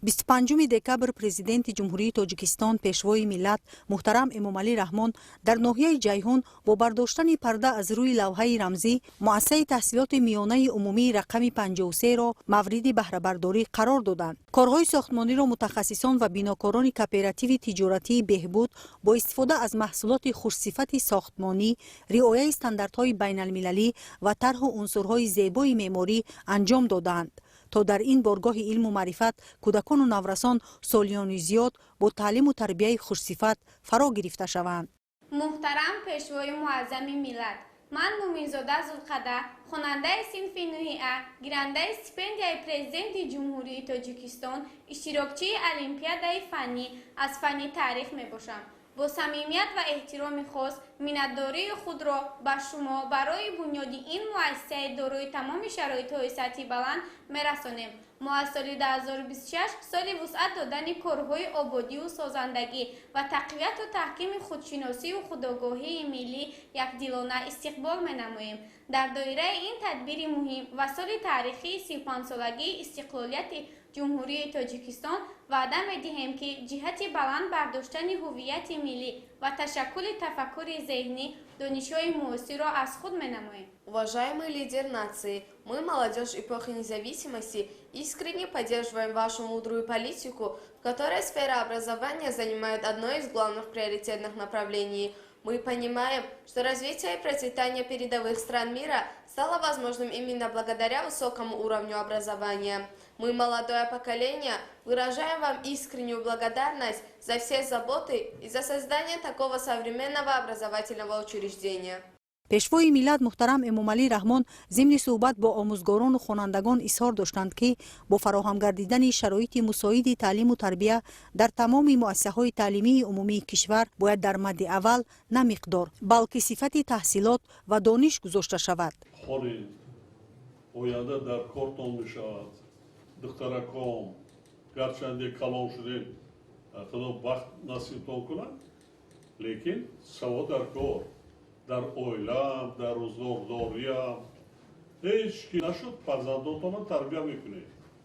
25 دکبر پرزیدنت جمهوری تاجیکستان پیشوای ملت محترم امامعلی رحمان در ناحیه جیهون با برداشتن پرده از روی لوحه رمزی مؤسسه تحصیلات میانه عمومی رقم 53 را مورد بهره برداری قرار دادند. کارهای ساختمانی را متخصصان و بیناکاران کوپراتیو تجارتی بهبود با استفاده از محصولات خوشصفت ساختمانی، رعایت استانداردهای بین المللی و طرح عنصرهای زیبای معماری انجام دادند تا در این بارگاه علم و معرفت کودکان و نورسان سالیانی زیاد با تعلیم و تربیت خوشصفت فرا گرفته شوند. محترم پیشوای معظم ملت، من مومنزاده زلقده، خواننده صنف 9A، گیرنده استیپندیای پرزیدنت جمهوری تاجیکستان، اشتراکچی المپیادای فنی از فن تاریخ می باشم. با صمیمیت و احترام خاص منتداری خود را به شما برای بنیاد این مؤسسه دارای تمام شرایط سطحی بلند می‌رسانیم. ما از سال 2026 سال وسعت دادن کارهای آبادی و سازندگی و تقویت و تحکیم خودشناسی و خودآگاهی ملی یکدلانه استقبال می‌نماییم. در دایره این تدبیر مهم و سال تاریخی 35 سالگی استقلالیت جمهوری تاجیکستان وعده می‌دهیم که جهت بلند برداشتن هویت ملی و تشکل تفکر ذهنی دانش‌های معاصر را از خود می‌نماییم. Уважаемый лидер нации, мы, молодежь эпохи независимости, искренне поддерживаем вашу мудрую политику, в которой сфера образования занимает одно из главных приоритетных направлений. Мы понимаем, что развитие и процветание передовых стран мира стало возможным именно благодаря высокому уровню образования. Мы, молодое поколение, выражаем вам искреннюю благодарность за все заботы и за создание такого современного образовательного учреждения. پیشوای ملت محترم امامعلی رحمان ضمن صحبت با آموزگاران و خوانندگان اظهار داشتند که با فراهم گردیدن شرایط مساعد تعلیم و تربیت در تمام مؤسسه‌های تعلیمی عمومی کشور باید در مد اول نه مقدار بلکه صفت تحصیلات و دانش گذاشته شود. خالی آینده در کارتان می‌شود. دخترکان گرچند کلان شدید خدا وقت نصیبتان کند، لیکن سواد در کار، در اویلام، در روزگارداریم هیچ کی نشد فرزندانتان تربیت میکنه.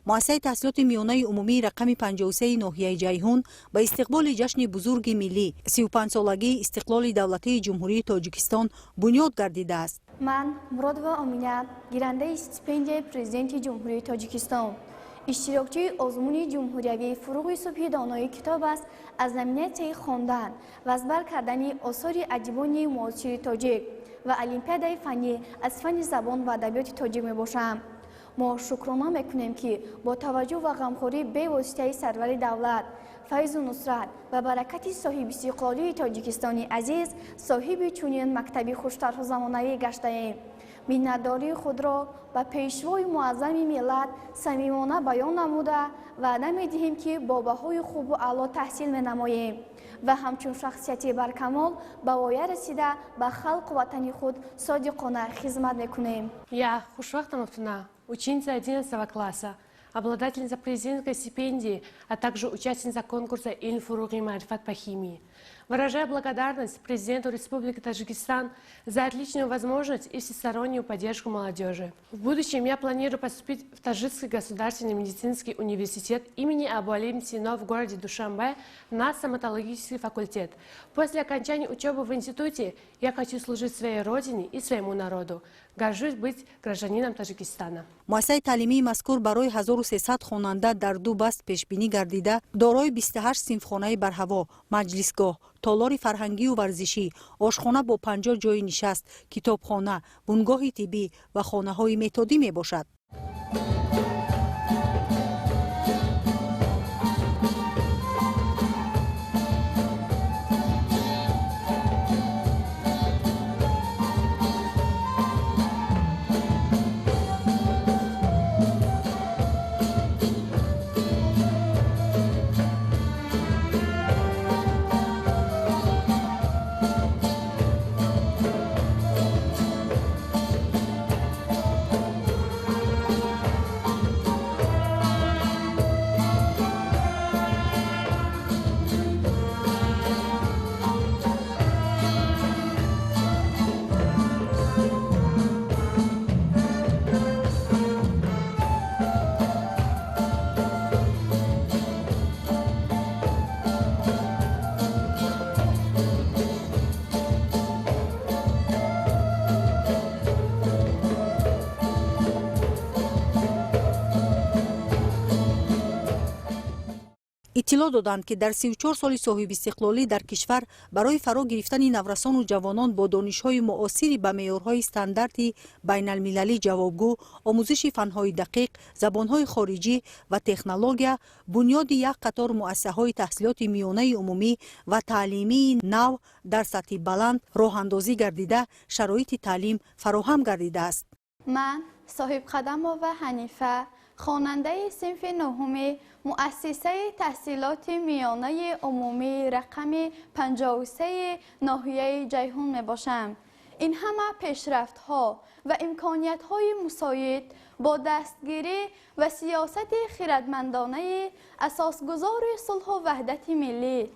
مؤسسه تحصیلات میانه عمومی رقم 53 ناحیه جیهون با استقبال جشن بزرگ ملی 35 سالگی استقلال دولتی جمهوری تاجیکستان بنیاد گردیده است. من مراد و امینت گیرنده استیپندیای پرزیدنت جمهوری تاجیکستان، اشتراکچی آزمون جمهوری فروغ صبح دانایی کتاب است از زمینه طی خواندن و ازبر کردن آثار ادیبان معاصر تاجیک و المپیادای فنی از فن زبان و ادبیات تاجیک می باشم. ما شکرانه میکنیم که با توجه و غمخوری به واسطه سرور دولت، فیض و نصرت و برکت صاحب استقلالی تاجیکستانی عزیز صاحب چنین مکتبی خوشطرح زمانه‌ای گشته ایم. منتداری خود را به پیشوای معظم ملت صمیمانه بیان نموده وعده می‌دهیم که با بهای خوب و اعلی تحصیل می‌نماییم و همچون شخصیتی برکمال به وایه رسیده به خلق وطن خود صادقانه خدمت می‌کنیم. Я Хушвахта Мафтуна, ученица 11 класса, обладательница президентской стипендии, а также участница конкурса Иль-Фуруги Марифат по химии. Выражаю благодарность президенту Республики Таджикистан за отличную возможность и всестороннюю поддержку молодежи. В будущем я планирую поступить в Таджикский государственный медицинский университет имени Абу-Алим Сино в городе Душанбе на стоматологический факультет. После окончания учебы в институте я хочу служить своей родине и своему народу. Горжусь быть гражданином Таджикистана. مؤسسه تعلیمی مذکور برای 1300 خواننده در دو بست پیش بینی گردیده دارای 28 صنفخانه برهوا، مجلسگاه، تالار فرهنگی و ورزشی، آشخانه با 50 جای نشست، کتابخانه، بنگاه طبی و خانه‌های معتادی می باشد. اطلاع دادند که در 34 سال صاحب استقلالی در کشور برای فرا گرفتن نورسان و جوانان با دانش‌های معاصر به معیارهای استاندارد بین المللی جوابگو، آموزش فن‌های دقیق، زبان‌های خارجی و تکنولوژی، بنیاد یک قطار مؤسسه‌های تحصیلات میانه عمومی و تعلیمی نو در سطح بلند راه اندازی گردیده شرایط تعلیم فراهم گردیده است. من صاحب قدم و حنیفه خواننده صنف نهم مؤسسه تحصیلات میانه عمومی رقم 53 ناحیه جیهون می باشم. این همه پیشرفت ها و امکانیت های مساعد با دستگیری و سیاست خردمندانه اساسگذار صلح و وحدت ملی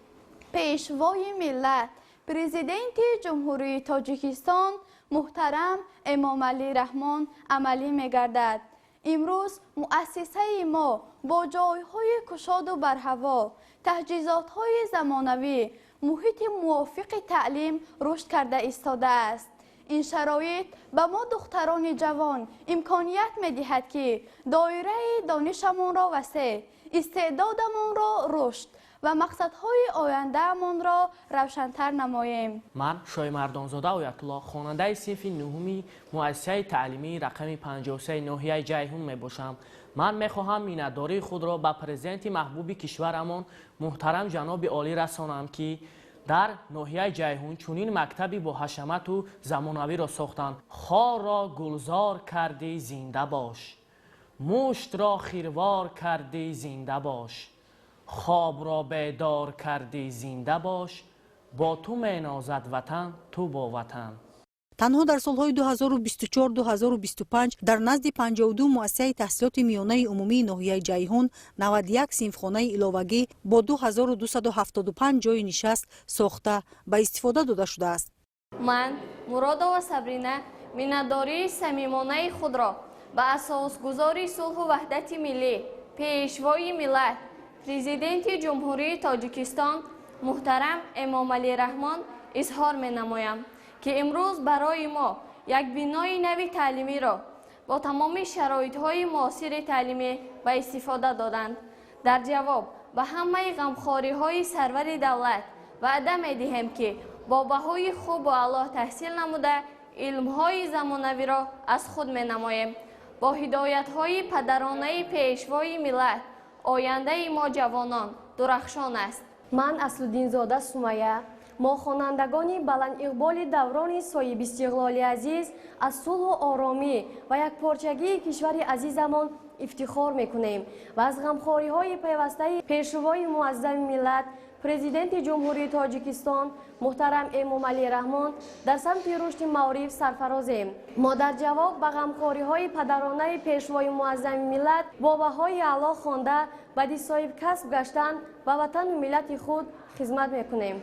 پیشوای ملت پرزیدنت جمهوری تاجیکستان محترم امام علی رحمان عملی می گردد. امروز مؤسسه ما با جایهای کشاد و برهوا، تجهیزات‌های زمانوی، محیط موافق تعلیم رشد کرده ایستاده است. این شرایط به ما دختران جوان امکانیت می‌دهد که دایره دانشمان را وسیع، استعدادمان را رشد و مقصدهای آیندهمان را روشن‌تر نماییم. من شای مردانزاده آیت‌الله خواننده صنف نهمی مؤسسه تعلیمی رقم 53 ناحیه جیهون می باشم. من می‌خواهم مینتداری خود را به پرزیدنت محبوب کشورمان محترم جناب عالی رسانم که در ناحیه جیهون چنین مکتبی با حشمت و زمانوی را ساختند. خار را گلزار کردی زنده باش، مشت را خیروار کردی زنده باش، خواب را بیدار کردی زنده باش، با تو مینازد وطن تو با وطن. تنها در سالهای 2024-2025 در نزد 52 مؤسسه تحصیلات میانه عمومی ناحیه جیهون 91 صنفخانه علاوگی با 2275 جای نشست ساخته به استفاده داده شده است. من مرادا و صبرینه مینتداری صمیمانه خود را به اساسگذار صلح و وحدت ملی پیشوای ملت پرزیدنت جمهوری تاجیکستان محترم امام علی رحمان اظهار می نمایم که امروز برای ما یک بنای نوی تعلیمی را با تمام شرایط‌های معاصر تعلیمی به استفاده دادند. در جواب به همه غمخواری‌های سرور دولت وعده می‌دهیم که با بهای خوب و اعلی تحصیل نموده علم‌های زمانوی را از خود می‌نماییم. با هدایت‌های پدرانه پیشوای ملت آینده ما جوانان درخشان است. من اصلالدین زاده سمیه ما خوانندگان بلند اقبال دوران صاحب استقلال عزیز از صلح و آرامی و یکپارچگی کشور عزیزمان افتخار میکنیم و از غمخواری های پیوسته پیشروای معظم ملت پرزیدنت جمهوری تاجیکستان محترم امام علی رحمان در سمت رشد معارف سرفرازیم. ما در جواب به غمخواری های پدرانه پیشوای معظم ملت با بهای اعلی خوانده بدی صاحب کسب گشتن و وطن و ملت خود خدمت میکنیم.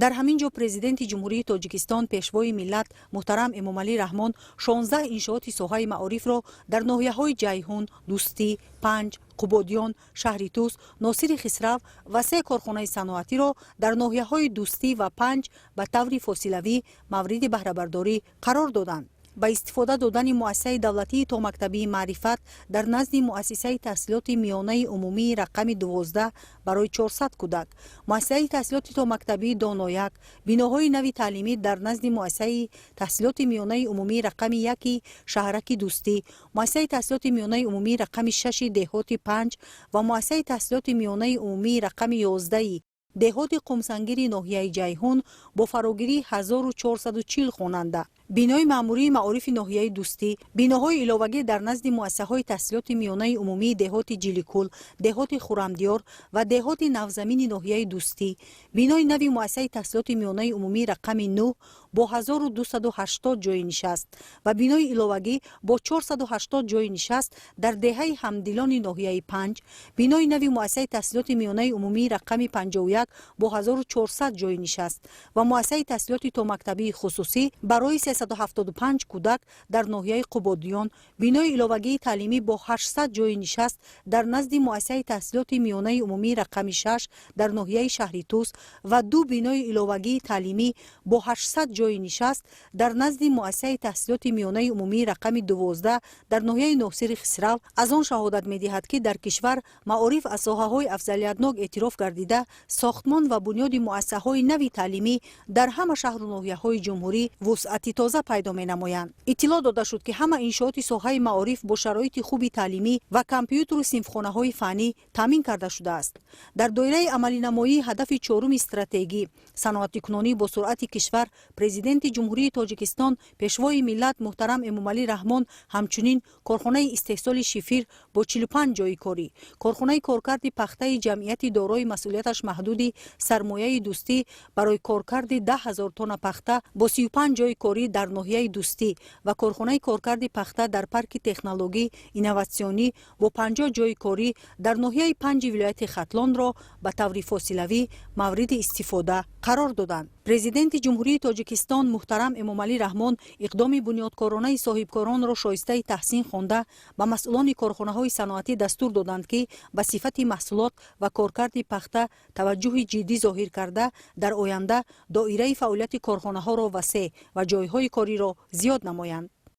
در همین جا پرزیدنت جمهوری تاجیکستان پیشوای ملت محترم امام علی رحمان 16 انشاءات ساحه معارف را در ناحیه‌های جیهون، دوستی، پنج، قبادیان، شهر توس، ناصر خسرو و 3 کارخانه صنعتی را در ناحیه‌های دوستی و پنج به طور فاصلوی مورد بهره برداری قرار دادند. با استفاده دادن مؤسسه دولتی تا مکتبی معرفت در نزد مؤسسه تحصیلات میانه عمومی رقم 12 برای 400 کودک، مؤسسه تحصیلات تا مکتبی دانایک، بناهای نوی تعلیمی در نزد مؤسسه تحصیلات میانه عمومی رقم 1 شهرک دوستی، مؤسسه تحصیلات میانه عمومی رقم 6 دهات 5 و مؤسسه تحصیلات میانه عمومی رقم 11 دهات قمسنگیر ناحیه جیهون با فراگیری 1440 خواننده، بینای مأموری معارف ناحیه دوستی، بیناهای علاوگی در نزد مؤسسه‌های تحصیلات میانه عمومی دهات جیلیکول، دهات خرمدیار و دهات نوزمین ناحیه دوستی، بینای نوی مؤسسه تحصیلات میانه عمومی رقم 9 با 1280 جای نشست و بینای علاوگی با 480 جای نشست در دهه همدلان ناحیه 5، بینای نوی مؤسسه تحصیلات میانه عمومی رقم 51 با 1400 جای نشست و مؤسسه تحصیلات تا مکتبی خصوصی برای 375 کودک در ناحیه قبادیان، بینای علاوگی تعلیمی با 800 جای نشست در نزد مؤسسه تحصیلات میانه عمومی رقم 6 در ناحیه شهر توس و 2 بینای علاوگی تعلیمی با 800 جای جای نشست در نزد مؤسسه تحصیلات میانه عمومی رقم 12 در ناحیه نوسیر خسرو از آن شهادت می‌دهد که در کشور معارف از ساحه‌های افضلیت‌ناک اعتراف گردیده، ساختمان و بنیاد مؤسسه‌های نوی تعلیمی در همه شهر و ناحیه‌های جمهوری وسعت تازه پیدا می‌نمایند. اطلاع داده شد که همه انشاءات ساحه معارف با شرایط خوبی تعلیمی و کامپیوتر و صنفخانه‌های فنی تامین کرده شده است. در دایره عملی نمایی هدف چهارم استراتژی صنعت کنونی با سرعت کشور، پرزیدنت جمهوری تاجیکستان پیشوای ملت محترم امامعلی رحمان همچنین کارخانه استحصال شیفیر با 45 جای کاری، کارخانه کارکرد پخته جمعیت دارای مسئولیتش محدود سرمایه دوستی برای کارکرد 10,000 تن پخته با 35 جای کاری در ناحیه دوستی و کارخانه کارکرد پخته در پارک تکنولوژی اینواسیونی با 50 جای کاری در ناحیه 5 ولایت ختلان را به طور فاصلوی مورد استفاده قرار دادند. پرزیدنت جمهوری تاجیکستان محترم امامعلی رحمان اقدام بنیادکارانه صاحبکاران را شایسته تحسین خوانده به مسئولان کارخانه‌های صنعتی دستور دادند که به صفت محصولات و کارکرد پخته توجه جدی ظاهر کرده در آینده دایره فعالیت کارخانه‌ها را وسیع و جایهای کاری را زیاد نمایند.